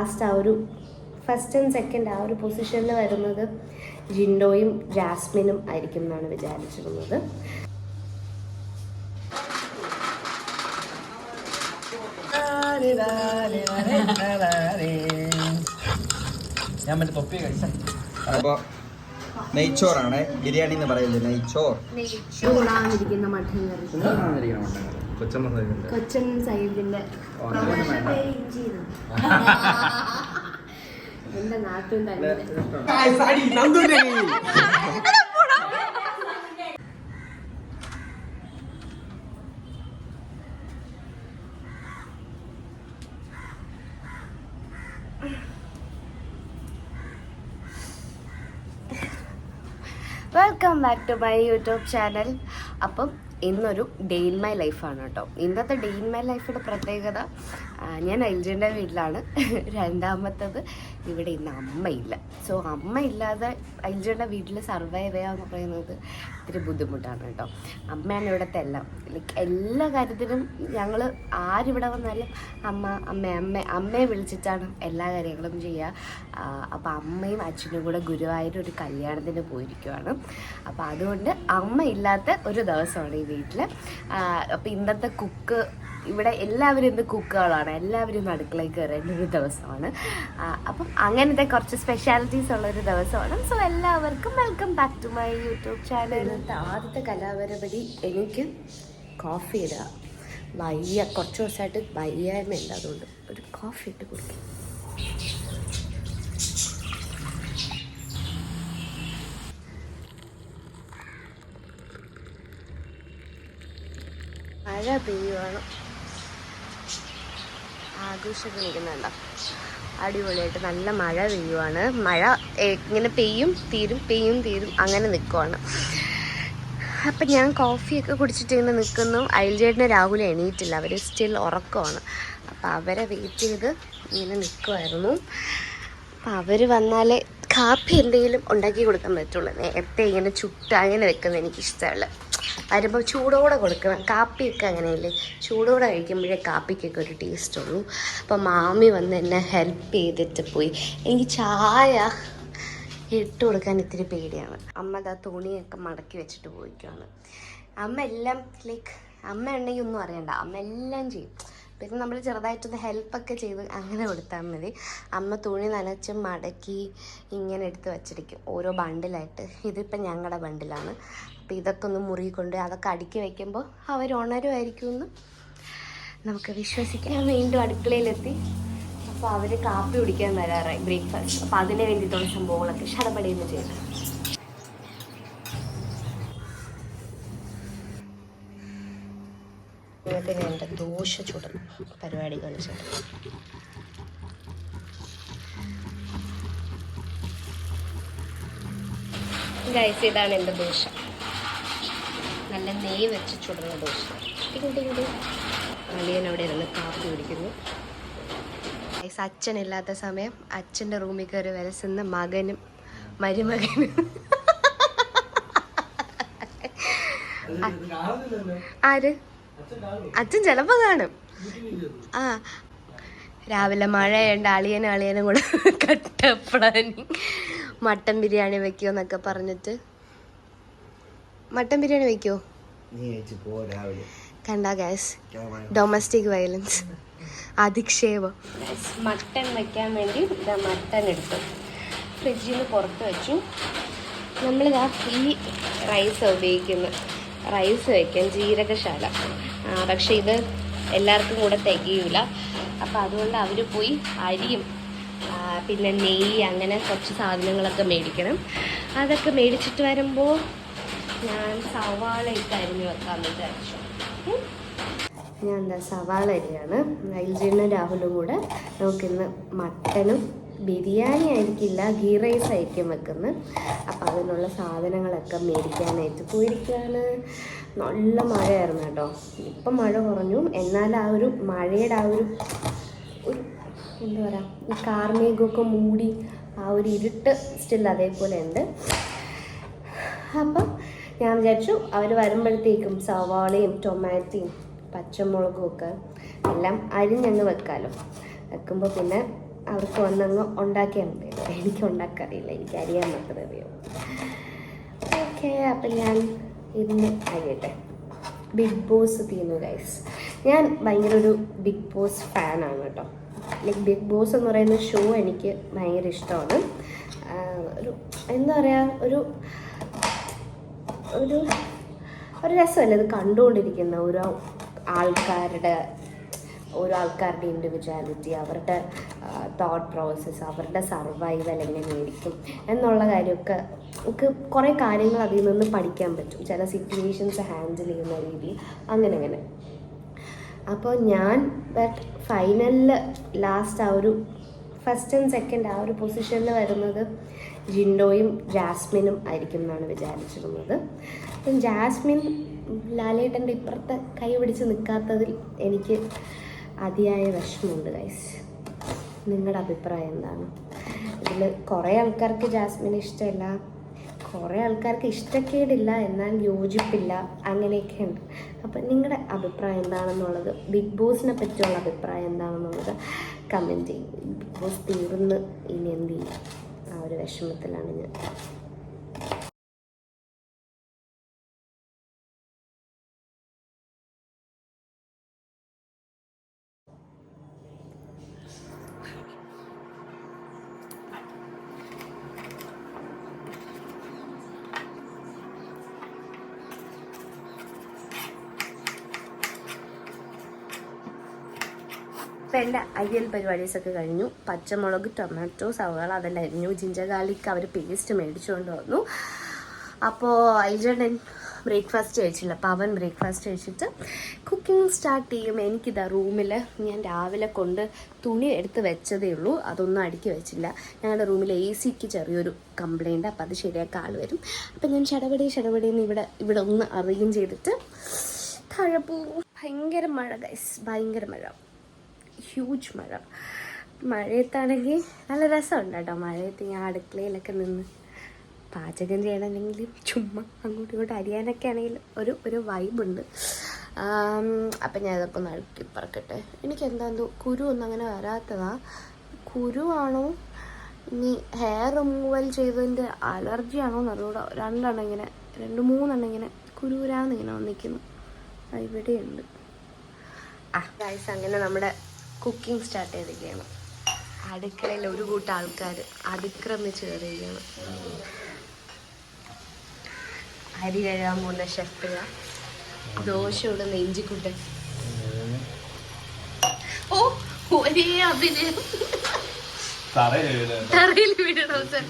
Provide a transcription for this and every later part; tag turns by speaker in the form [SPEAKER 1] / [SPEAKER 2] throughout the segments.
[SPEAKER 1] Last ആ ഒരു first and second ആ ഒരു പൊസിഷനിൽ വരുന്നത് ജിൻഡോയും ജാസ്മിനും ആയിരിക്കും എന്നാണ് വിചാരിച്ചിരുന്നത്.
[SPEAKER 2] ഞാൻ മറ്റേ തൊപ്പി കഴിച്ച അപ്പോൾ നെയ്ച്ചോറാണ്, ബിരിയാണി എന്ന് പറയുന്നത്. നെയ്ച്ചോർ
[SPEAKER 1] മട്ടൻ കറി, കൊച്ചൻ സൈഡിന്റെ എന്റെ നാട്ടിൽ തന്നെ. Welcome back to my YouTube channel. അപ്പം ഇന്നൊരു ഡേ ഇൻ മൈ ലൈഫാണ് കേട്ടോ. ഇന്നത്തെ ഡേ ഇൻ മൈ ലൈഫിൻ്റെ പ്രത്യേകത, ഞാൻ അൽജൻ്റെ വീട്ടിലാണ്. രണ്ടാമത്തത്, ഇവിടെ ഇന്ന് അമ്മയില്ല. സോ അമ്മ ഇല്ലാതെ അൽജൻ്റെ വീട്ടിൽ സർവൈവ് ചെയ്യുക എന്ന് പറയുന്നത് ഇത്തിരി ബുദ്ധിമുട്ടാണ് കേട്ടോ. അമ്മയാണ് ഇവിടുത്തെ എല്ലാം. ലൈക്ക് എല്ലാ കാര്യത്തിലും ഞങ്ങൾ ആരിവിടെ വന്നാലും അമ്മയെ വിളിച്ചിട്ടാണ് എല്ലാ കാര്യങ്ങളും ചെയ്യുക. അപ്പോൾ അമ്മയും അച്ഛനും കൂടെ ഗുരുവായൂർ ഒരു കല്യാണത്തിന് പോയിരിക്കുവാണ്. അപ്പോൾ അതുകൊണ്ട് അമ്മ ഇല്ലാത്ത ഒരു ദിവസമാണ് ഈ വീട്ടിൽ. അപ്പോൾ ഇന്നത്തെ കുക്ക്, ഇവിടെ എല്ലാവരും ഇന്ന് കുക്കുകളാണ്, എല്ലാവരും ഇന്ന് അടുക്കളയിൽ കയറേണ്ട ഒരു ദിവസമാണ്. അപ്പം അങ്ങനത്തെ കുറച്ച് സ്പെഷ്യാലിറ്റീസ് ഉള്ളൊരു ദിവസമാണ്. സോ എല്ലാവർക്കും welcome back to my YouTube channel. ഇന്നത്തെ ആദ്യത്തെ കലാപരിപാടി എനിക്ക് കോഫി ഇടുക. കുറച്ച് ദിവസമായിട്ട് വയ്യായ്മയുണ്ട്, അതുകൊണ്ട് ഒരു കോഫി ഇട്ട് കുടിക്കും. മഴ പെയ്യുവാണ്, ആഘോഷമൊക്കെ നിൽക്കുന്നുണ്ടോ? അടിപൊളിയായിട്ട് നല്ല മഴ പെയ്യുവാണ്. മഴ ഇങ്ങനെ പെയ്യും തീരും അങ്ങനെ നിൽക്കുവാണ്. അപ്പം ഞാൻ കോഫിയൊക്കെ കുടിച്ചിട്ട് ഇങ്ങനെ നിൽക്കുന്നു. അയൽചേട്ടന് രാഹുൽ എണീറ്റില്ല, അവർ സ്റ്റിൽ ഉറക്കമാണ്. അപ്പം അവരെ വെയിറ്റ് ചെയ്ത് ഇങ്ങനെ നിൽക്കുമായിരുന്നു. അപ്പം അവർ വന്നാലേ കാപ്പി എന്തെങ്കിലും ഉണ്ടാക്കി കൊടുക്കാൻ പറ്റുള്ളൂ. നേരത്തെ ഇങ്ങനെ അങ്ങനെ വെക്കുന്നത് എനിക്കിഷ്ടമല്ല. വരുമ്പോൾ ചൂടോടെ കൊടുക്കണം. കാപ്പിയൊക്കെ അങ്ങനെയല്ലേ, ചൂടോടെ കഴിക്കുമ്പോഴേ കാപ്പിക്കൊക്കെ ഒരു ടേസ്റ്റ് ഉള്ളൂ. അപ്പം മാമി വന്ന് എന്നെ ഹെൽപ്പ് ചെയ്തിട്ട് പോയി. എനിക്ക് ചായ ഇട്ട് കൊടുക്കാൻ ഇത്തിരി പേടിയാണ്. അമ്മ അതാ തുണിയൊക്കെ മടക്കി വെച്ചിട്ട് പോയിക്കാണ്. അമ്മ എല്ലാം അമ്മ ഉണ്ടെങ്കിൽ ഒന്നും അറിയണ്ട, അമ്മ എല്ലാം ചെയ്യും. പിന്നെ നമ്മൾ ചെറുതായിട്ടൊന്ന് ഹെൽപ്പൊക്കെ ചെയ്ത് അങ്ങനെ കൊടുത്താൽ മതി. അമ്മ തുണി നനച്ച് മടക്കി ഇങ്ങനെ എടുത്ത് വച്ചിരിക്കും ഓരോ ബണ്ടിലായിട്ട്. ഇതിപ്പം ഞങ്ങളുടെ ബണ്ടിലാണ്. അപ്പോൾ ഇതൊക്കെ ഒന്ന് മുറുകി കൊണ്ട് അതൊക്കെ അടുക്കി വയ്ക്കുമ്പോൾ അവർ ഉണരുമായിരിക്കുമെന്ന് നമുക്ക് വിശ്വസിക്കാം. ഞാൻ വീണ്ടും അടുക്കളയിലെത്തി. അപ്പോൾ അവർ കാപ്പി കുടിക്കാൻ വരാറായി, ബ്രേക്ക്ഫാസ്റ്റ്. അപ്പോൾ അതിന് വേണ്ടിയിട്ടുള്ള സംഭവങ്ങളൊക്കെ ഷടപടയെന്ന് ചെയ്തു. ഇന്നത്തെ എൻ്റെ ദോശ ചുടണം പരിപാടി കളിച്ചിട്ട്. ഗൈസ്, ഇതാണ് എൻ്റെ ദോശ. നല്ല നെയ്യ് വെച്ച് ചുടുന്ന ദോശ. അളിയൻ അവിടെ ഇരുന്ന് കാപ്പി കുടിക്കുന്നു. ഗൈസ്, അച്ഛനില്ലാത്ത സമയം അച്ഛൻ്റെ റൂമിൽ കയറി വരസുന്ന മകനും മരുമകനും. ആര്? അച്ഛൻ ചിലപ്പോൾ കാണും. രാവിലെ മഴയുണ്ട്, അളിയനും കൂടെ കട്ടപ്പളാനി മട്ടൻ ബിരിയാണി വെക്കുമോ എന്നൊക്കെ പറഞ്ഞിട്ട്. മട്ടൻ ബിരിയാണി വെക്കുമോ? കണ്ട ഗൈസ്, ഡൊമസ്റ്റിക് വയലൻസ്, അധിക്ഷേപം. മട്ടൻ വെക്കാൻ വേണ്ടി ഇതാ മട്ടൻ എടുത്തു, ഫ്രിഡ്ജിൽ നിന്ന് പുറത്ത് വെച്ചു. നമ്മളിതാ ഈ റൈസ് ഉപയോഗിക്കുന്നത്, റൈസ് വയ്ക്കാൻ ജീരകശാല. പക്ഷെ ഇത് എല്ലാവർക്കും കൂടെ തികയില്ല. അപ്പോൾ അതുകൊണ്ട് അവർ പോയി അരിയും പിന്നെ നെയ്യ് അങ്ങനെ കുറച്ച് സാധനങ്ങളൊക്കെ മേടിക്കണം. അതൊക്കെ മേടിച്ചിട്ട് വരുമ്പോൾ ഞാൻ സവാള ഇട്ട് അരിഞ്ഞ് വെക്കാമെന്ന് വിചാരിച്ചു. ഞാൻ എന്താ സവാള അരിയാണ്. അൽജീനും രാഹുലും കൂടെ നമുക്കിന്ന് മട്ടനും ബിരിയാണി ആയിരിക്കില്ല, ഗീ റൈസ് ആയിരിക്കും വെക്കുന്നത്. അപ്പം അതിനുള്ള സാധനങ്ങളൊക്കെ മേടിക്കാനായിട്ട് പോയിരിക്കുകയാണ്. നല്ല മഴയായിരുന്നു കേട്ടോ. ഇപ്പം മഴ കുറഞ്ഞു, എന്നാൽ ആ ഒരു മഴയുടെ ആ ഒരു എന്താ പറയുക, ഈ കാർമേഘമൊക്കെ മൂടി ആ ഒരു ഇരുട്ട് സ്റ്റിൽ അതേപോലെ ഉണ്ട്. അപ്പം ഞാൻ വിചാരിച്ചു അവർ വരുമ്പോഴത്തേക്കും സവാളയും ടൊമാറ്റോയും പച്ചമുളകും ഒക്കെ എല്ലാം അരിഞ്ഞങ്ങ് വെക്കാമല്ലോ. വെക്കുമ്പോൾ പിന്നെ അവർക്ക് വന്നങ്ങ് ഉണ്ടാക്കിയാൽ മതി. എനിക്ക് ഉണ്ടാക്കാറില്ല, എനിക്ക് അരിയാൻ മാത്രമേ അറിയാം. ഓക്കെ, അപ്പം ഞാൻ ഇന്ന് അരിയട്ടെ. ബിഗ് ബോസ് തീർന്നു ഗൈസ്. ഞാൻ ഭയങ്കര ഒരു ബിഗ് ബോസ് ഫാനാണ് കേട്ടോ. ലൈക്ക് ബിഗ് ബോസ് എന്ന് പറയുന്ന ഷോ എനിക്ക് ഭയങ്കര ഇഷ്ടമാണ്. ഒരു എന്താ പറയുക, ഒരു ഒരു ഒരു രസമല്ല ഇത് കണ്ടുകൊണ്ടിരിക്കുന്ന ഓരോ ആൾക്കാരുടെ ഇൻഡിവിജ്വാലിറ്റി, അവരുടെ തോട്ട് പ്രോസസ്സ്, അവരുടെ സർവൈവൽ എങ്ങനെയായിരിക്കും എന്നുള്ള കാര്യമൊക്കെ നമുക്ക് കുറേ കാര്യങ്ങൾ അതിൽ നിന്ന് പഠിക്കാൻ പറ്റും. ചില സിറ്റുവേഷൻസ് ഹാൻഡിൽ ചെയ്യുന്ന രീതി അങ്ങനെ. അപ്പോൾ ഞാൻ ബട്ട് ഫൈനലിൽ ലാസ്റ്റ് ആ ഒരു ഫസ്റ്റ് ആൻഡ് സെക്കൻഡ് ആ ഒരു പൊസിഷനിൽ വരുന്നത് ജിൻഡോയും ജാസ്മിനും ആയിരിക്കും എന്നാണ് വിചാരിച്ചിരുന്നത്. അപ്പം ജാസ്മിൻ ലാലേട്ടൻ്റെ ഇപ്പുറത്തെ കൈ പിടിച്ച് നിൽക്കാത്തതിൽ എനിക്ക് അതിയായ വിഷമമുണ്ട് ഗൈസ്. നിങ്ങളുടെ അഭിപ്രായം എന്താണ്? ഇതിൽ കുറേ ആൾക്കാർക്ക് ജാസ്മിനെ ഇഷ്ടമില്ല, കുറേ ആൾക്കാർക്ക് ഇഷ്ടക്കേടില്ല, എന്നാൽ യോജിപ്പില്ല, അങ്ങനെയൊക്കെ ഉണ്ട്. അപ്പം നിങ്ങളുടെ അഭിപ്രായം എന്താണെന്നുള്ളത്, ബിഗ് ബോസിനെ പറ്റിയുള്ള അഭിപ്രായം എന്താണെന്നുള്ളത് കമൻറ്റ് ചെയ്യും. ബിഗ് ബോസ് തീർന്ന് ഇനി എന്ത് ചെയ്യും? ആ ഒരു വിഷമത്തിലാണ് ഞാൻ. അപ്പം എൻ്റെ അരിയൽ പരിപാടീസൊക്കെ കഴിഞ്ഞു. പച്ചമുളക്, ടൊമാറ്റോ, സവാള അതെല്ലാം അരിഞ്ഞു. ജിഞ്ചർ ഗാർലിക് അവർ പേസ്റ്റ് മേടിച്ചുകൊണ്ട് വന്നു. അപ്പോൾ ഐജൻ ബ്രേക്ക്ഫാസ്റ്റ് കഴിച്ചില്ല, അപ്പോൾ അവൻ ബ്രേക്ക്ഫാസ്റ്റ് കഴിച്ചിട്ട് കുക്കിംഗ് സ്റ്റാർട്ട് ചെയ്യും. എനിക്കിതാ റൂമിൽ ഞാൻ രാവിലെ കൊണ്ട് തുണി എടുത്ത് വെച്ചതേ ഉള്ളൂ, അതൊന്നും അടുക്കി വെച്ചില്ല. ഞങ്ങളുടെ റൂമിൽ AC ചെറിയൊരു കംപ്ലൈൻറ്റ്, അപ്പോൾ അത് ശരിയാക്കാൻ ആൾ വരും. അപ്പം ഞാൻ ഷടപടിയെന്ന് ഇവിടെ ഒന്ന് അറേഞ്ച് ചെയ്തിട്ട് താഴെ പോകും. ഭയങ്കര മഴ ഗൈസ്, ഭയങ്കര മഴ, ഹ്യൂജ് മഴ. മഴയത്താണെങ്കിൽ നല്ല രസമുണ്ട് കേട്ടോ. മഴയത്ത് ഞാൻ അടുക്കളയിലൊക്കെ നിന്ന് പാചകം ചെയ്യണമെങ്കിൽ ചുമ്മാ അങ്ങോട്ടും ഇങ്ങോട്ടും അരിയാനൊക്കെ ആണെങ്കിൽ ഒരു വൈബുണ്ട്. അപ്പം ഞാൻ ഇതൊക്കെ ഒന്ന് അടുക്കി പറക്കട്ടെ. എനിക്ക് എന്താ കുരു ഒന്നും അങ്ങനെ വരാത്തതാ. കുരുവാണോ ഇനി ഹെയർ റിമൂവൽ ചെയ്തതിൻ്റെ അലർജിയാണോ എന്നറിയൂടെ. 2-3 ഇങ്ങനെ കുരുരാന്നിങ്ങനെ വന്നിരിക്കുന്നു. ഇവിടെയുണ്ട്. ഗൈസ്, അങ്ങനെ നമ്മുടെ കുക്കിംഗ് സ്റ്റാർട്ട് ചെയ്തിരിക്കുകയാണ്. അടുക്കളയിൽ ഒരു കൂട്ടം ആൾക്കാർ അതിക്രമിച്ച് കയറിയിരിക്കുകയാണ്. അരി കഴുകാൻ പോകുന്ന ഷെഫ്, ദോശ ഇടുന്ന ഇഞ്ചിക്കുട്ടൻ. ഓ, ഒരേ അഭിനയം. തറയിൽ വീടണോ സർ?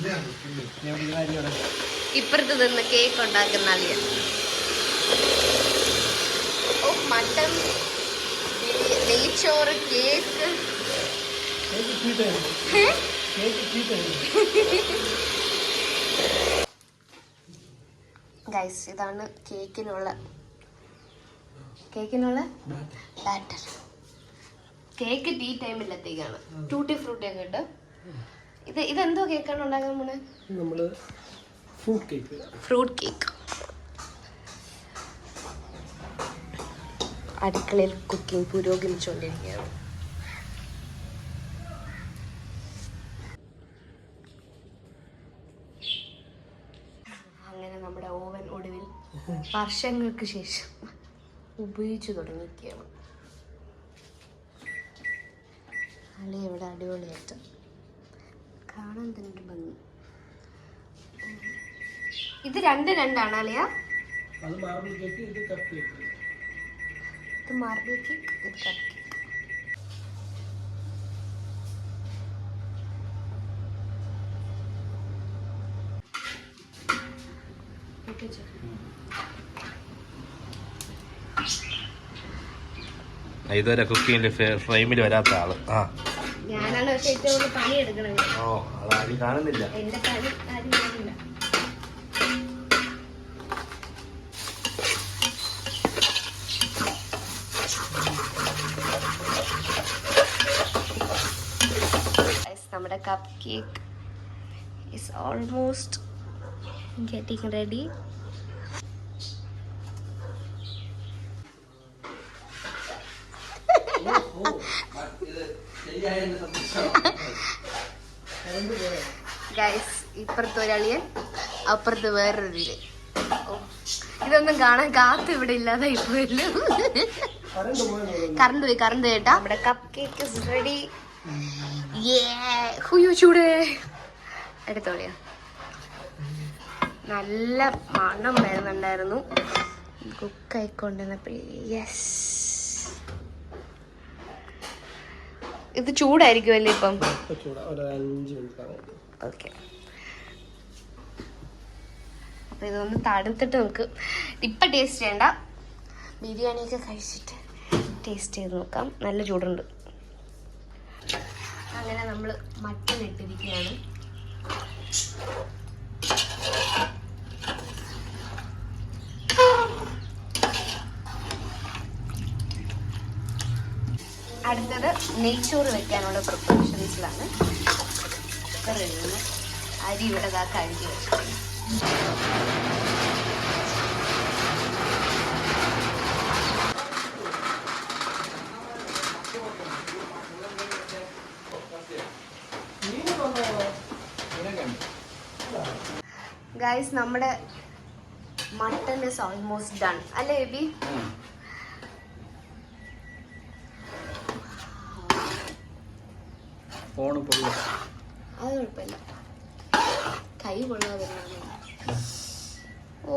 [SPEAKER 1] ഇപ്പുറത്ത് നിന്ന് കേക്ക് ഉണ്ടാക്കുന്ന അളിയൻ. ഓ, മട്ടൻ, നെയ്ച്ചോറ്, കേക്ക്. ഗൈസ്, ഇതാണ് കേക്കിനുള്ള ബാറ്റർ. കേക്ക് ടീ ടൈമിലെത്തേക്കാണ്. ടൂട്ടി ഫ്രൂട്ടി ഒക്കെ ഇട്ട്. ഇതെന്തോ കേക്കാണ് ഉണ്ടാക്കാൻ പോണേ? Fruit cake. അടുക്കളയിൽ കുക്കിംഗ് പുരോഗമിച്ചുകൊണ്ടിരിക്കുകയാണ്. അങ്ങനെ നമ്മുടെ ഓവൻ ഒടുവിൽ വർഷങ്ങൾക്ക് ശേഷം ഉപയോഗിച്ചു തുടങ്ങിയിരിക്കുകയാണ്. അല്ലെ ഇവിടെ അടിപൊളിയായിട്ട് കാണാൻ തന്നെ ഒരു ഭംഗി. ഇത് രണ്ടാണ് അല്ലയാ? ഇത് മാർബിൾ കേക്ക്, ഇത് കപ്പ് കേക്ക്.
[SPEAKER 3] ഇതുവരെ കുക്കിങ്ങിന്റെ ഫ്രെയിമിൽ വരാത്ത ആള്.
[SPEAKER 1] ഞാനാണ് പക്ഷെ ഏറ്റവും കൂടുതൽ പണി എടുക്കണത്.
[SPEAKER 3] ആരും കാണുന്നില്ല.
[SPEAKER 1] എന്റെ പണി ആരും കാണുന്നില്ല. നമ്മുടെ cup cake is almost getting ready. Guys, ഇപ്പുറത്ത് ഒരളിയൻ, അപ്പുറത്ത് വേറൊരു ഇതില്. ഇതൊന്നും കാണാൻ കാത്ത് ഇവിടെ ഇല്ലാതെ ഇപ്പോഴല്ലോ. കറണ്ട് കേട്ടാ. നമ്മുടെ കപ്പ് കേക്ക് റെഡി. ചൂട് എടുത്തോളിയാ. നല്ല മണം വരുന്നുണ്ടായിരുന്നു കുക്കായിക്കൊണ്ടിരുന്നപ്പോ. യെസ്, ഇത് ചൂടായിരിക്കുമല്ലേ ഇപ്പം? ഓക്കെ, അപ്പൊ ഇതൊന്ന് തണുത്തിട്ട് നമുക്ക് ഇപ്പൊ ടേസ്റ്റ് ചെയ്യണ്ട. ബിരിയാണിയൊക്കെ കഴിച്ചിട്ട് ടേസ്റ്റ് ചെയ്ത് നോക്കാം. നല്ല ചൂടുണ്ട്. അങ്ങനെ നമ്മൾ മട്ടൻ ഇട്ടിരിക്കുകയാണ്. അടുത്തത് നെയ്ച്ചോറ് വെക്കാനുള്ള പ്രിപ്പറേഷൻസിലാണ്. അരി ഇവിടെ കഴുകി വെച്ചിട്ടുണ്ട്. ഗൈസ്, നമ്മുടെ മട്ടൺ ഇസ് ഓൾമോസ്റ്റ് ഡൺ അല്ലേ ബേബി? അത് കുഴപ്പമില്ല, കൈ കൊള്ളാതെ. ഓ,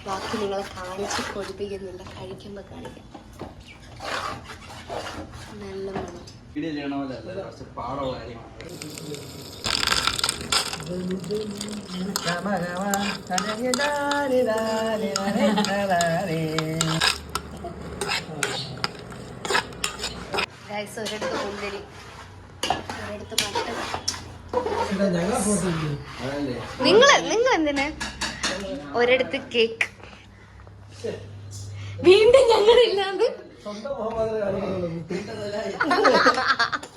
[SPEAKER 1] ബാക്കി നിങ്ങളെ കാണിച്ച് കൊടിപ്പിക്കുന്നില്ല, കഴിക്കുമ്പോ കാണിക്കാം. നല്ല മണം. ഗൈസ്, ഒരിടത്ത് മുന്തിരി, ഒരിടത്ത് മട്ടൻ. നിങ്ങൾ എന്തിനാ? ഒരിടത്ത് കേക്ക്. വീണ്ടും ഞങ്ങളില്ലാന്ന്.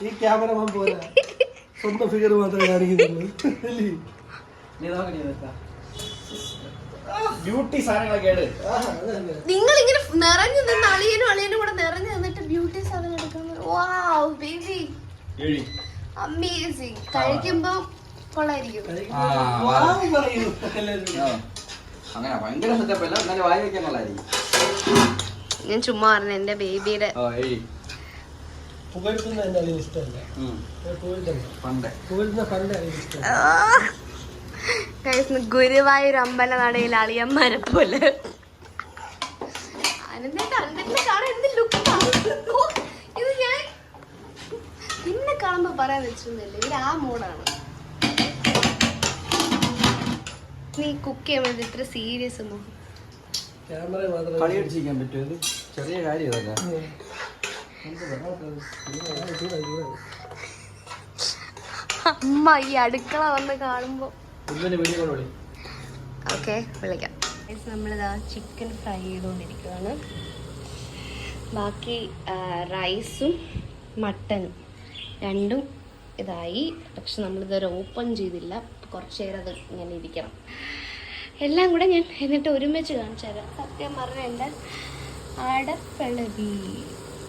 [SPEAKER 4] ഈ ക്യാമറമാൻ പോലെ സ്വന്തം ഫിഗർ മാത്രമേ കാണിക്കുന്നുള്ളൂ.
[SPEAKER 2] ബ്യൂട്ടി സാധനങ്ങളൊക്കെ
[SPEAKER 1] നിങ്ങൾ ഇങ്ങനെ നിറഞ്ഞു നിന്ന് അളിയനും കൂടെ നിറഞ്ഞു നിന്നിട്ട് ബ്യൂട്ടി സാധനം എടുക്കുന്നത്. വാവ് ബേബി, അമേസിങ്. കഴിക്കുമ്പോ കൊള്ളായിരിക്കും.
[SPEAKER 2] അങ്ങനെ ഭയങ്കര സെറ്റപ്പ് അല്ല, എന്നാലും വായി വെക്കാൻ കൊള്ളായിരിക്കും.
[SPEAKER 1] ഞാൻ ചുമ്മാ പറഞ്ഞു എന്റെ ബേബിയുടെ
[SPEAKER 4] പുകഴ്ത്തുന്ന എന്റെ അതിന് ഇഷ്ടമല്ല.
[SPEAKER 1] ഗുരുവായൂർ അമ്പല നടയിൽ അളിയന്മാരെ പോലെ. ഇത് ഞാൻ പിന്നെ കാണുമ്പോ പറയാൻ വെച്ചിരുന്നില്ല. ഇത് ആ മൂടാണ്. നീ കുക്ക് ചെയ്യുമ്പോൾ ഇത്ര സീരിയസ് ഒന്നും
[SPEAKER 2] കളി അടിച്ചിരിക്കാൻ പറ്റുമോ? ചെറിയ കാര്യം ഇതൊക്കെ.
[SPEAKER 1] അമ്മ ഈ അടുക്കള വന്ന് കാണുമ്പോ ഓക്കെ വിളിക്കാം. നമ്മളിതാ ചിക്കൻ ഫ്രൈ ചെയ്തുകൊണ്ടിരിക്കുകയാണ്. ബാക്കി റൈസും മട്ടനും രണ്ടും ഇതായി. പക്ഷെ നമ്മളിതുവരെ ഓപ്പൺ ചെയ്തില്ല. കുറച്ച് നേരം അത് ഇങ്ങനെ ഇരിക്കണം. എല്ലാം കൂടെ ഞാൻ എന്നിട്ട് ഒരുമിച്ച് കാണിച്ചു തരാം. സത്യം പറഞ്ഞ എൻ്റെ അടപ്പിളവി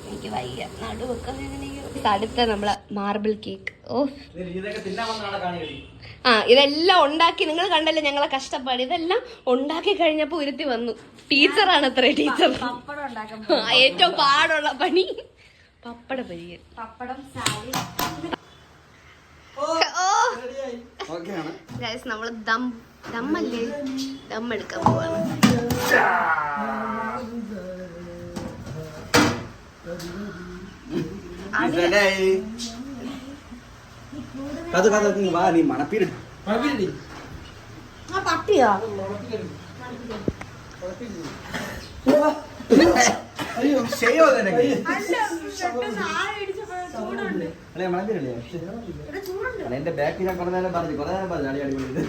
[SPEAKER 1] എനിക്ക് വയ്യ, നടുവൊക്കെ അടുത്ത നമ്മളെ മാർബിൾ കേക്ക്. ഓ ഇതെല്ലാം ഉണ്ടാക്കി നിങ്ങൾ കണ്ടല്ലേ ഞങ്ങളെ കഷ്ടപ്പാട്. ഇതെല്ലാം ഉണ്ടാക്കി കഴിഞ്ഞപ്പോ ഉരുത്തി വന്നു. ടീച്ചറാണ് അത്ര ടീച്ചർ. ഏറ്റവും പാടുള്ള പണി പപ്പട പരിയൻ. പപ്പടം ഗൈസ്, നമ്മള് ദമ്മല്ലേ, ദം എടുക്കാൻ പോവാണ്.
[SPEAKER 2] നീ മണപ്പീര്
[SPEAKER 1] പട്ടിയോ?
[SPEAKER 2] എന്റെ ബാക്കിൽ ഞാൻ കുറെ നേരം പറഞ്ഞു അടി അടിപൊളി.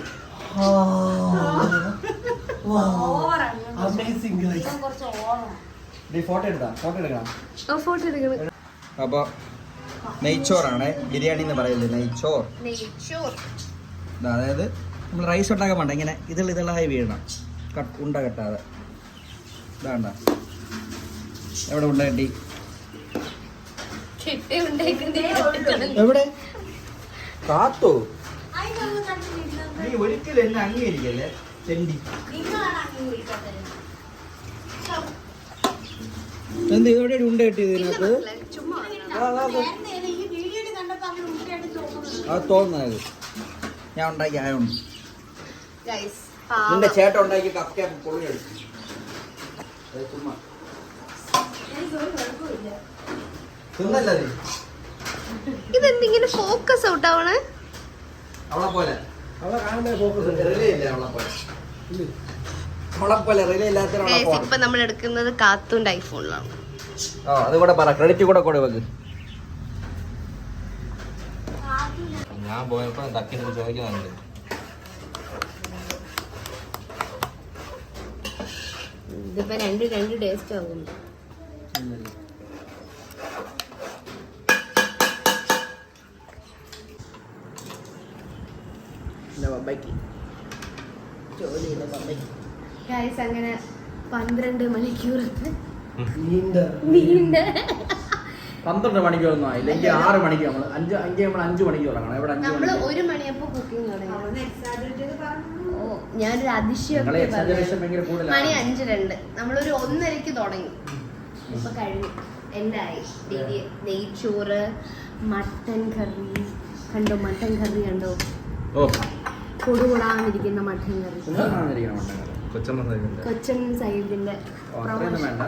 [SPEAKER 2] ഫോട്ടോ എടുക്കണം. അപ്പൊ നെയ്ച്ചോറാണ് ബിരിയാണി എന്ന് പറയില്ലേ, നെയ്ച്ചോർ. അതായത് നമ്മൾ റൈസ് ഉണ്ടാക്കാൻ വേണ്ട, ഇങ്ങനെ ഇതുള്ളതായി വീഴണം, ഉണ്ട കെട്ടാതെ. ഇതാണ്ട എവിടെ ഉണ്ട കെട്ടി
[SPEAKER 1] ചിട്ട ഉണ്ടാക്കുന്നേ
[SPEAKER 2] എവിടെ കാത്തോ നീ ഒരിക്കലും എന്നെ അംഗീകരിക്കല്ലേ ചെണ്ടി എന്ത് എവിടെ ഉണ്ട കിട്ടിയത് ഇതിനകത്ത്
[SPEAKER 1] ചുമ്മാ
[SPEAKER 2] അത് തോന്നുന്നത് ഞാൻ ഉണ്ടാക്കി ആയോണ്ട്
[SPEAKER 1] ഗൈസ്
[SPEAKER 2] നിന്റെ ചേട്ടൻ ഉണ്ടാക്കി കപ്പ പൊളിഞ്ഞെടുക്കും ചുമ്മാ തിന്നല്ലേ
[SPEAKER 1] ഇതെന്തിങ്ങനെ ഫോക്കസ് ഔട്ട് ആവണേ?
[SPEAKER 2] അവളെ പോലെ
[SPEAKER 4] അവളെ കാണുന്ന ഫോക്കസ്
[SPEAKER 2] റിലേ ഇല്ല അവളെ പോലെ അവളെ പോലെ റിലേ ഇല്ലാത്ത
[SPEAKER 1] ഇപ്പൊ നമ്മൾ എടുക്കുന്നത് കാത്തുണ്ട് ഐഫോണിലാണ്.
[SPEAKER 2] ആ അത് കൂടെ പറ ക്രെഡിറ്റ് കൂടെ കൂടെ വെക്ക്.
[SPEAKER 3] ഞാൻ പോയപ്പോ തക്കിനോട് ചോദിക്കുന്നുണ്ട്.
[SPEAKER 1] ഇതിപ്പോ രണ്ട് ടേസ്റ്റ് ആകും. ഗൈസ് അങ്ങനെ 12 മണിക്കൂറത്തെ നീണ്ട
[SPEAKER 2] 12 മണിക്കൂറൊന്നും ആയില്ല. എനിക്ക് 6 മണിക്ക് നമ്മൾ 5 മണിക്ക് തുടങ്ങണം. എവിടെ 5
[SPEAKER 1] നമ്മള്
[SPEAKER 2] മണിക്ക്
[SPEAKER 1] 1 മണിയപ്പോ കുക്കിംഗ് തുടങ്ങി. ഓ ഞാനൊരു അതിശയം
[SPEAKER 2] ഭയങ്കര കൂടുതലാണ്.
[SPEAKER 1] മണി 5:02. നമ്മളൊരു 1:30ക്ക് തുടങ്ങി. ഇപ്പൊ കഴിഞ്ഞു എല്ലായി. നെയ്ച്ചോറ്, മട്ടൻ കറി കണ്ടോ? മട്ടൻ കറി കണ്ടോ?
[SPEAKER 2] ഓ
[SPEAKER 1] കൊടുകൂടാന്നിരിക്കുന്ന മട്ടൻ കറി. കൊച്ചൻ സൈഡിന്റെ
[SPEAKER 2] അത്രയൊന്നും വേണ്ട.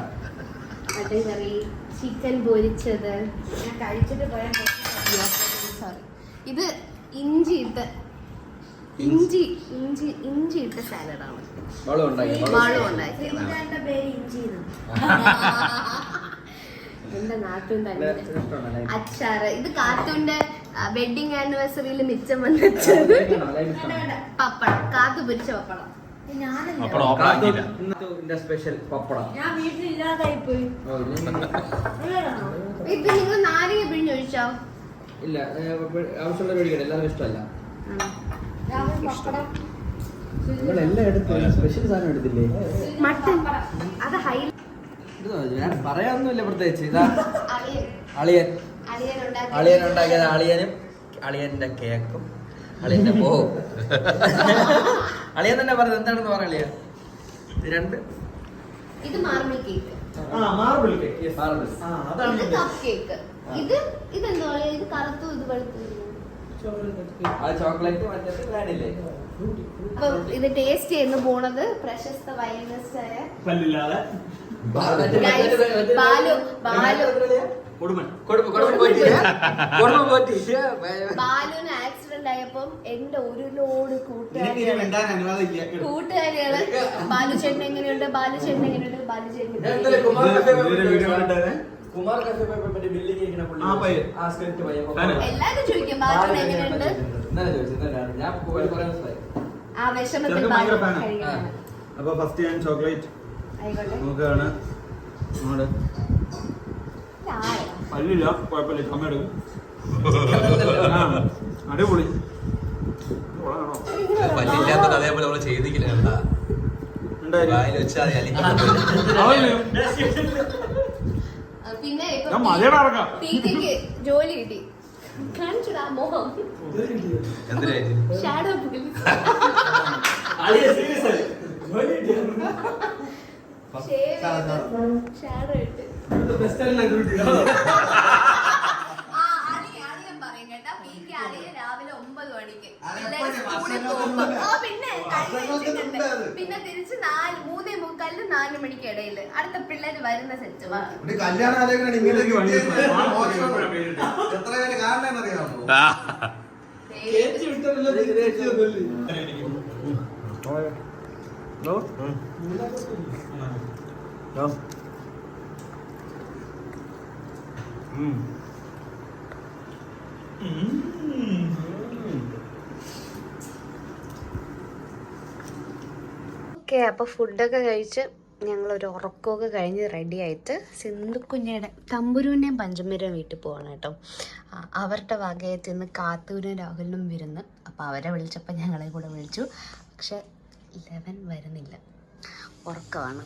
[SPEAKER 1] മട്ടൻ കറി, ചിക്കൻ പൊരിച്ചത്. ഞാൻ കഴിച്ചിട്ട് പോയാൽ സോറി. ഇത് ഇഞ്ചി ഇട്ട സാലഡാണ്.
[SPEAKER 2] വളം ഉണ്ടാക്കി
[SPEAKER 1] വാളും ഉണ്ടാക്കിയത്. എന്റെ നാത്തൂന്റെ അച്ചാറ്. ഇത് കാത്തൂന്റെ വെഡിങ് ആനിവേഴ്സറിയിൽ മിച്ചം വന്നത് പപ്പടം. കാത്തു പൊരിച്ച പപ്പടം.
[SPEAKER 2] സ്പെഷ്യൽ പപ്പടം.
[SPEAKER 1] ഞാൻ വീട്ടിലില്ലാതായി പോയി. ഇത് നിങ്ങൾ നാരങ്ങ പിഴിഞ്ഞൊഴിച്ചോ?
[SPEAKER 2] ഇല്ല, ആവശ്യമുള്ള മേടിക്കട്ടെ. എല്ലാവർക്കും ഇഷ്ടമല്ല. നിങ്ങളെല്ലാം എടുത്തു. സ്പെഷ്യൽ സാധനം എടുത്തില്ലേ?
[SPEAKER 1] മട്ടൻ. അത് ഹൈ
[SPEAKER 2] പറയാനൊന്നുമില്ല പ്രത്യേകിച്ച്. ഇതാ അളിയൻ ഉണ്ടാക്കിയത്. അളിയനും അളിയന്റെ കേക്കും അളിയന്റെ പോവും. അളിയൻ തന്നെ പറഞ്ഞത് എന്താണെന്ന് പറ അളിയ.
[SPEAKER 1] ഇത് മാർബിൾ കേക്ക്.
[SPEAKER 4] Marble cake.
[SPEAKER 1] ഇത് കപ്പ് കേക്ക്. ഇതെന്തോ ഇത് കറുത്തു ഇത് വെളുത്തു.
[SPEAKER 2] ചോക്ലേറ്റ് മറ്റേ വേണില്ലേ?
[SPEAKER 1] അപ്പൊ ഇത് ടേസ്റ്റ് ചെയ്യുന്ന പോണത് പ്രശസ്ത വൈനസ്റ്റായ
[SPEAKER 4] പല്ലില്ലാതെ
[SPEAKER 1] ബാലുവിന് ആക്സിഡന്റ് ആയപ്പം എന്റെ ഒരു ലോഡ് കൂട്ടുകാരികള് ബാലു ചേട്ടൻ എങ്ങനെയുണ്ട്, ബാലു ചേട്ടൻ എങ്ങനെയുണ്ട്, ബാലു ചേട്ടൻ എല്ലാരും ചോദിക്കും ബാലു എങ്ങനെയുണ്ട്. ആ വിഷമത്തിൽ ബാലു കഴിക്കണം.
[SPEAKER 5] അപ്പൊ ഫസ്റ്റ് ഞാൻ ചോക്ലേറ്റ്
[SPEAKER 1] ആയിക്കോട്ടെ.
[SPEAKER 5] നോക്കുകയാണ്. പല്ലില്ല, കുഴപ്പമില്ല, ചുമ എടുക്കും. അടിപൊളി.
[SPEAKER 3] പല്ലില്ലാത്ത അതേപോലെ നമ്മള് ചെയ്തിക്കില്ല.
[SPEAKER 1] പിന്നെ
[SPEAKER 5] ഞാൻ മലയുടെ ഇറക്കാം.
[SPEAKER 1] ടീച്ചയ്ക്ക് ജോലി കിട്ടി. കാണിച്ചുടാ മോഹം.
[SPEAKER 3] എന്തിനായിട്ട്
[SPEAKER 1] ഷാഡോ പോലീസ്. ഷാഡോ ഇട്ട് രാവിലെ 9 മണിക്ക് പിന്നെ തിരിച്ച് 3:45 4 മണിക്ക് ഇടയില് അടുത്ത പിള്ളേര് വരുന്ന സെറ്റ്. ഓക്കെ, അപ്പോൾ ഫുഡൊക്കെ കഴിച്ച് ഞങ്ങളൊരു ഉറക്കമൊക്കെ കഴിഞ്ഞ് റെഡി ആയിട്ട് സിന്ധുക്കുഞ്ഞയുടെ തമ്പുരുവിൻ്റെയും പഞ്ചമീരെയും വീട്ടിൽ പോവാണ് കേട്ടോ. അവരുടെ വകയത്തിൽ നിന്ന് കാത്തൂരും രാഹുലിനും വരുന്നു. അപ്പോൾ അവരെ വിളിച്ചപ്പോൾ ഞങ്ങളെ കൂടെ വിളിച്ചു. പക്ഷെ 11 വരുന്നില്ല, ഉറക്കമാണ്.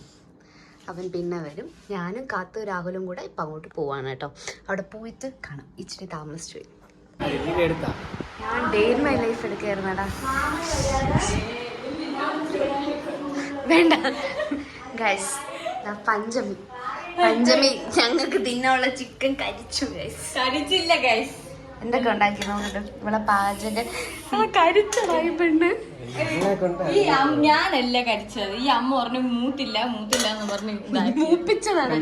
[SPEAKER 1] അവൻ പിന്നെ വരും. ഞാനും കാത്തു രാഹുലും കൂടെ ഇപ്പം അങ്ങോട്ട് പോവാണ് കേട്ടോ. അവിടെ പോയിട്ട് കാണാം. ഇച്ചിരി താമസിച്ചു പോയി. ഞാൻ ഡേ ഇൻ മൈ ലൈഫ് എടുക്കായിരുന്നടാ. വേണ്ട ഗൈസ്, പഞ്ചമി ഞങ്ങൾക്ക് തിന്നാനുള്ള ചിക്കൻ കരിച്ചു ഗൈസ്.
[SPEAKER 6] കരിച്ചില്ല ഗൈസ്.
[SPEAKER 1] എന്തൊക്കെ ഉണ്ടാക്കി നോക്കട്ടെ ഇവിടെ പാചകം. കരിച്ചടായി പെണ്ണ്.
[SPEAKER 6] ഞാനല്ല കരിച്ചത്. ഈ അമ്മ പറഞ്ഞു മൂത്തില്ല എന്ന് പറഞ്ഞു
[SPEAKER 1] മൂപ്പിച്ചതാണ്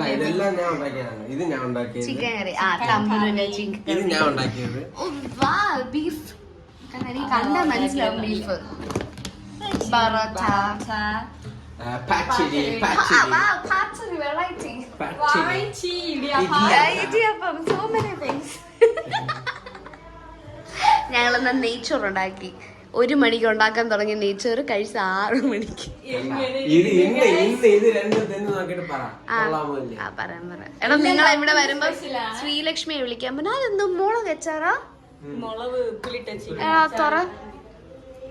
[SPEAKER 1] ചിക്കൻ കറി. ആ തമ്പൂരിന്റെ ചിക്കൻ ബീഫ് കണ്ട മനസ്സിലാവും. Beef parotta idiyappam, so many things. ഞങ്ങളെന്നാ നെയ്ച്ചോറ് ഉണ്ടാക്കി. 1 മണിക്ക് ഉണ്ടാക്കാൻ തുടങ്ങിയ നെയ്ച്ചോറ് കഴിച്ച 6 മണിക്ക്. പറയാൻ എടാ, നിങ്ങൾ ഇവിടെ വരുമ്പോ ശ്രീലക്ഷ്മിയെ വിളിക്കാൻ പറഞ്ഞാൽ അതെന്തോ മുളക് വെച്ചാറാ? തുറ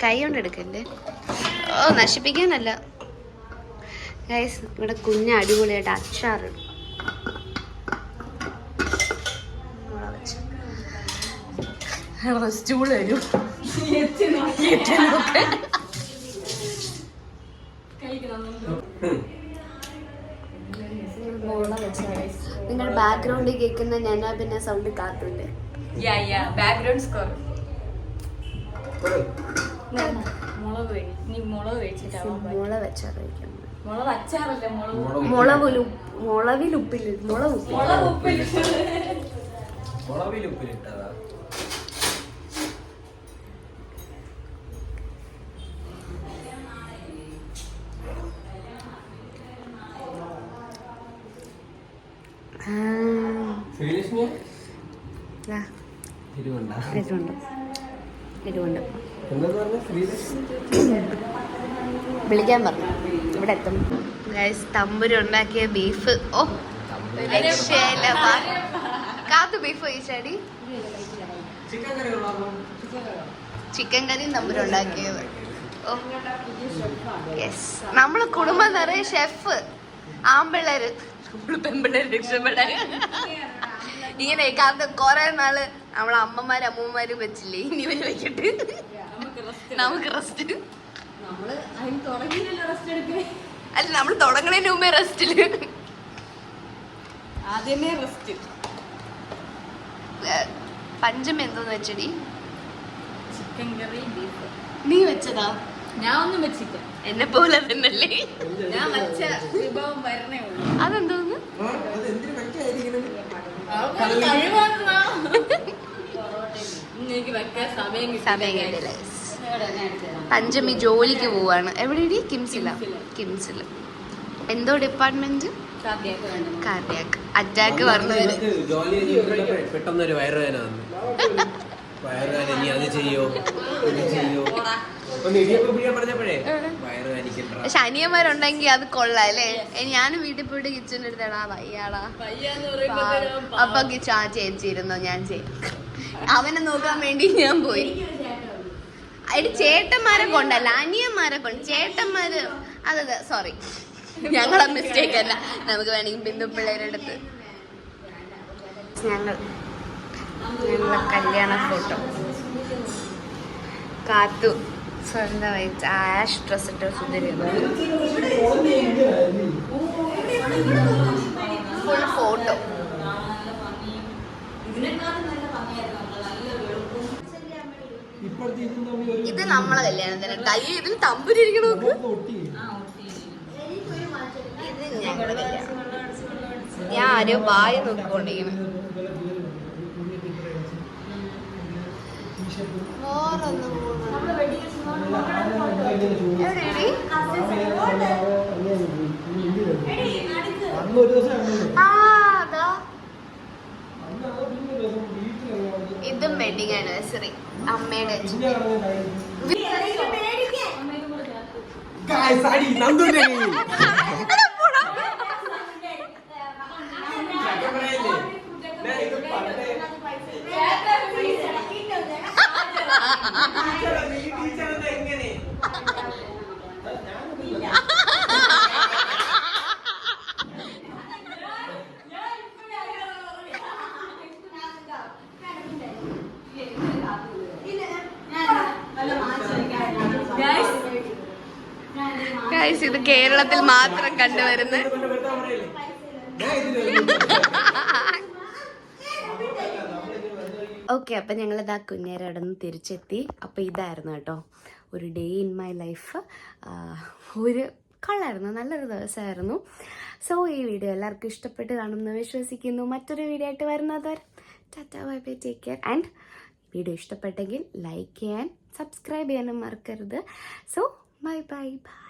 [SPEAKER 1] കൈ കൊണ്ട് എടുക്കല്ലേ. ഓ, നശിപ്പിക്കാനല്ല ഗൈസ്. ഇവിടെ കുഞ്ഞ് അടിപൊളിയായിട്ട് അച്ചാറിടും. സ്റ്റൂൾ വരും. നിങ്ങൾ ബാക്ക്ഗ്രൗണ്ടിൽ കേൾക്കുന്ന ഞാൻ പിന്നെ സൗണ്ട് കാത്തില്ലേ?
[SPEAKER 6] Background score. മുളക് വെച്ചിട്ടാവും.
[SPEAKER 1] മുളക് അച്ചാർ കഴിക്കാൻ.
[SPEAKER 6] മുളക് അച്ചാറല്ല,
[SPEAKER 1] മുളവിലുപ്പില്ല. ഇതുകൊണ്ട് വിളിക്കാൻ പറഞ്ഞു. ഇവിടെ എത്തും ഗൈസ്. തമ്പുരു ഉണ്ടാക്കിയ ബീഫ്. ഓ, രക്ഷയില്ല. കാത്തു ബീഫ് കഴിച്ചാടി. ചിക്കൻ കറിയും തമ്പുരു ഉണ്ടാക്കിയത്. ഓ യെസ്, നമ്മള് കുടുംബം നിറയെ ഷെഫ്. ആമ്പിള്ളേര്, നമ്മള് പെമ്പിള്ളേര് രക്ഷപ്പെടാൻ. ഇങ്ങനെ കാത്ത് കൊറേ നാള് നമ്മളെ അമ്മമാരും അമ്മൂമ്മമാരും വെച്ചില്ലേ, ഇനി ഇവര് വെച്ചിട്ട് നമുക്ക് റെസ്റ്റ്. അല്ല, നമ്മൾ തുടങ്ങണതിന് മുമ്പേ റെസ്റ്റില്.
[SPEAKER 6] ആദ്യമേ റെസ്റ്റ്.
[SPEAKER 1] പഞ്ചമി എന്തോന്ന് വെച്ചടി?
[SPEAKER 6] ചിക്കൻ കറി ബീഫ്.
[SPEAKER 1] നീ വെച്ചതാ?
[SPEAKER 6] ഞാൻ ഒന്നും വെച്ചില്ല.
[SPEAKER 1] എന്നെ പോലെ തന്നെയല്ലേ
[SPEAKER 6] ഞാൻ വെച്ച വിഭവം വരണേ ഉള്ളൂ.
[SPEAKER 1] അതെന്തോന്ന്?
[SPEAKER 6] എനിക്ക് വെക്കാൻ സമയം
[SPEAKER 1] കിട്ടില്ല. പഞ്ചമി ജോലിക്ക് പോവാണ്. എവിടെ? കിംസില്. എന്തോ ഡിപ്പാർട്ട്മെന്റ്? കാർഡിയാക്. അറ്റാക്ക് പറഞ്ഞു.
[SPEAKER 7] പെട്ടെന്നൊരു വയറുവേദന വന്നു. വയറുവേദന, നീ അത് ചെയ്യോ ഇത് ചെയ്യോ പറഞ്ഞപ്പോഴേ വയറുവേദനിക്കണ്ട.
[SPEAKER 1] പക്ഷെ അനിയന്മാരുണ്ടെങ്കിൽ അത് കൊള്ളാം അല്ലേ? ഞാനും വീട്ടിൽ പോയിട്ട് കിച്ചന്റെ അടുത്താടാ വയ്യാടാ. അപ്പൊ ചേച്ചി ഇരുന്നോ, ഞാൻ ചെയ്യാം. അവനെ നോക്കാൻ വേണ്ടി ഞാൻ പോയി. അതിന് ചേട്ടന്മാരെ കൊണ്ടല്ല, അനിയന്മാരെ കൊണ്ട്. ചേട്ടന്മാര് അതെ, സോറി, ഞങ്ങളെ മിസ്റ്റേക്ക് അല്ല. നമുക്ക് വേണമെങ്കിൽ ബിന്ദു പിള്ളേരുടെ അടുത്ത് ഞങ്ങളെ കല്യാണ ഫോട്ടോ. കാത്തു സ്വന്തമായിട്ട് ആഷ് ഡ്രസ് ഇട്ട് സുന്ദരി ഫുൾ ഫോട്ടോ. ഇത് നമ്മളെ കല്യാണത്തിന് കൈ ഇതിൽ തമ്പുരിക്കണം. ഇത് ഞങ്ങളുടെ കല്യാണം. ഞാൻ ആരോ ബായ നോക്കിക്കൊണ്ടിരിക്കണം. ഇതും വെഡിങ് ആനിവേഴ്സറി അമ്മയുടെ. ഗൈസ് ഇത് കേരളത്തിൽ മാത്രം കണ്ടുവരുന്ന ഓക്കെ. അപ്പം ഞങ്ങളിതാ കുഞ്ഞേരടന്ന് തിരിച്ചെത്തി. അപ്പോൾ ഇതായിരുന്നു കേട്ടോ ഒരു ഡേ ഇൻ മൈ ലൈഫ്. ഒരു കളറായിരുന്നു, നല്ലൊരു ദിവസമായിരുന്നു. സോ ഈ വീഡിയോ എല്ലാവർക്കും ഇഷ്ടപ്പെട്ട് കാണുമെന്ന് വിശ്വസിക്കുന്നു. മറ്റൊരു വീഡിയോ ആയിട്ട് വരുന്നത് tata bye bye, take care. And video ഇഷ്ടപ്പെട്ടെങ്കിൽ ലൈക്ക് ചെയ്യാൻ സബ്സ്ക്രൈബ് ചെയ്യാനും മറക്കരുത്. So bye bye bye.